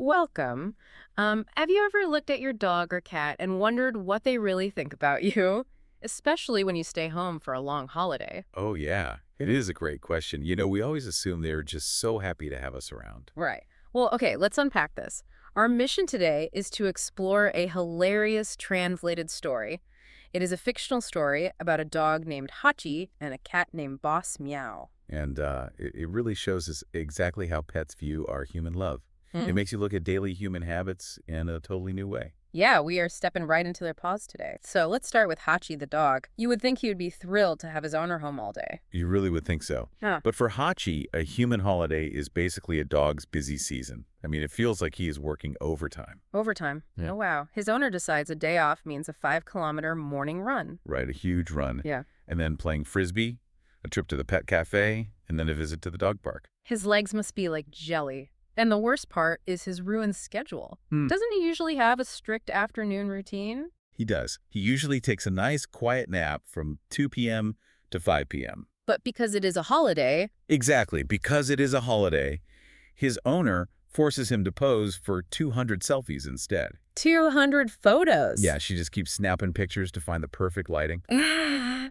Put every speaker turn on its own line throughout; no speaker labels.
Welcome. Have you ever looked at your dog or cat and wondered what they really think about you? Especially when you stay home for a long holiday.
Oh, yeah. It is a great question. We always assume they're just so happy to have us around.
Right. Well, okay, let's unpack this. Our mission today is to explore a hilarious translated story. It is a fictional story about a dog named Hachi and a cat named Boss Meow.
And it really shows us exactly how pets view our human love. It makes you look at daily human habits in a totally new way.
Yeah, we are stepping right into their paws today. So let's start with Hachi the dog. You would think he would be thrilled to have his owner home all day.
You really would think so.
Huh.
But for Hachi, a human holiday is basically a dog's busy season. I mean, it feels like he is working overtime.
Overtime.
Yeah.
Oh, wow. His owner decides a day off means a 5-kilometer morning run.
Right, a huge run.
Yeah.
And then playing frisbee, a trip to the pet cafe, and then a visit to the dog park.
His legs must be like jelly. And the worst part is his ruined schedule.
Hmm.
Doesn't he usually have a strict afternoon routine?
He does. He usually takes a nice quiet nap from 2 p.m. to 5 p.m.
But because it is a holiday...
Exactly. Because it is a holiday, his owner forces him to pose for 200 selfies instead.
200 photos.
Yeah, she just keeps snapping pictures to find the perfect lighting.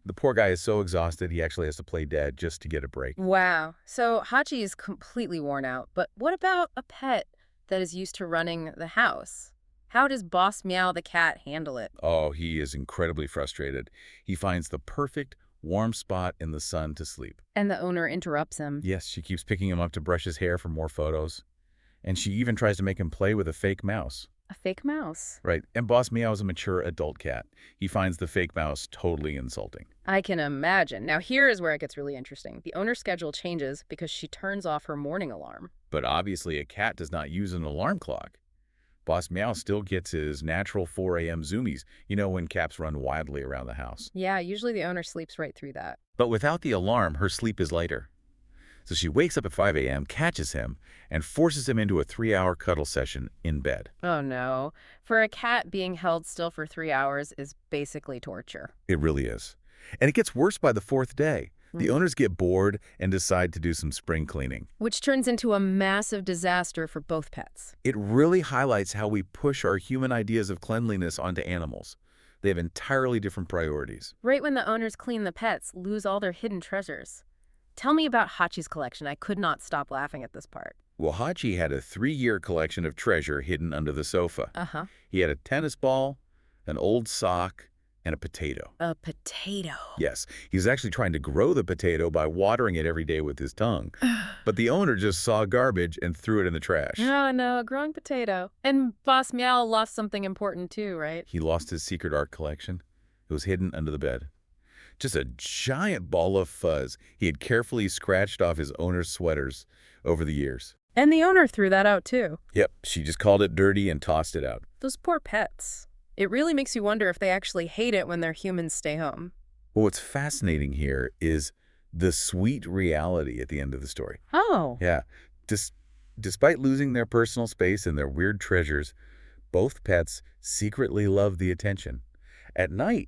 The poor guy is so exhausted, he actually has to play dead just to get a break.
Wow. So Hachi is completely worn out. But what about a pet that is used to running the house? How does Boss Meow the cat handle it?
Oh, he is incredibly frustrated. He finds the perfect warm spot in the sun to sleep.
And the owner interrupts him.
Yes, she keeps picking him up to brush his hair for more photos. And she even tries to make him play with a fake mouse.
A fake mouse.
Right, and Boss Meow is a mature adult cat. He finds the fake mouse totally insulting.
I can imagine. Now here is where it gets really interesting. The owner's schedule changes because she turns off her morning alarm.
But obviously a cat does not use an alarm clock. Boss Meow still gets his natural 4 a.m. zoomies, when cats run wildly around the house.
Yeah, usually the owner sleeps right through that.
But without the alarm, her sleep is lighter. So she wakes up at 5 a.m., catches him, and forces him into a 3-hour cuddle session in bed.
Oh no. For a cat, being held still for 3 hours is basically torture.
It really is. And it gets worse by the 4th day. The owners get bored and decide to do some spring cleaning.
Which turns into a massive disaster for both pets.
It really highlights how we push our human ideas of cleanliness onto animals. They have entirely different priorities.
Right when the owners clean, the pets lose all their hidden treasures. Tell me about Hachi's collection. I could not stop laughing at this part.
Well, Hachi had a 3-year collection of treasure hidden under the sofa.
Uh-huh.
He had a tennis ball, an old sock, and a potato.
A potato.
Yes, he was actually trying to grow the potato by watering it every day with his tongue. But the owner just saw garbage and threw it in the trash.
Oh, no, a growing potato. And Boss Meow lost something important too, right?
He lost his secret art collection. It was hidden under the bed. Just a giant ball of fuzz he had carefully scratched off his owner's sweaters over the years.
And the owner threw that out too.
Yep, she just called it dirty and tossed it out.
Those poor pets. It really makes you wonder if they actually hate it when their humans stay home.
Well, what's fascinating here is the sweet reality at the end of the story.
Oh.
Yeah, despite losing their personal space and their weird treasures, both pets secretly love the attention. At night,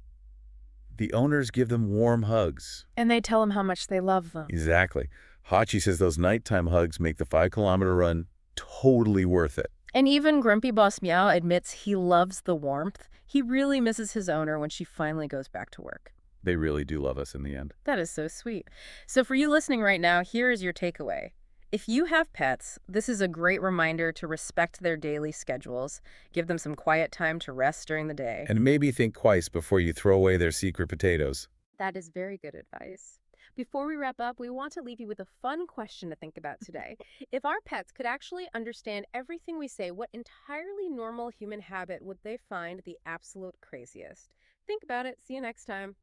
the owners give them warm hugs.
And they tell them how much they love them.
Exactly. Hachi says those nighttime hugs make the 5-kilometer run totally worth it.
And even grumpy Boss Meow admits he loves the warmth. He really misses his owner when she finally goes back to work.
They really do love us in the end.
That is so sweet. So for you listening right now, here is your takeaway. If you have pets, this is a great reminder to respect their daily schedules, give them some quiet time to rest during the day.
And maybe think twice before you throw away their secret potatoes.
That is very good advice. Before we wrap up, we want to leave you with a fun question to think about today. If our pets could actually understand everything we say, what entirely normal human habit would they find the absolute craziest? Think about it. See you next time.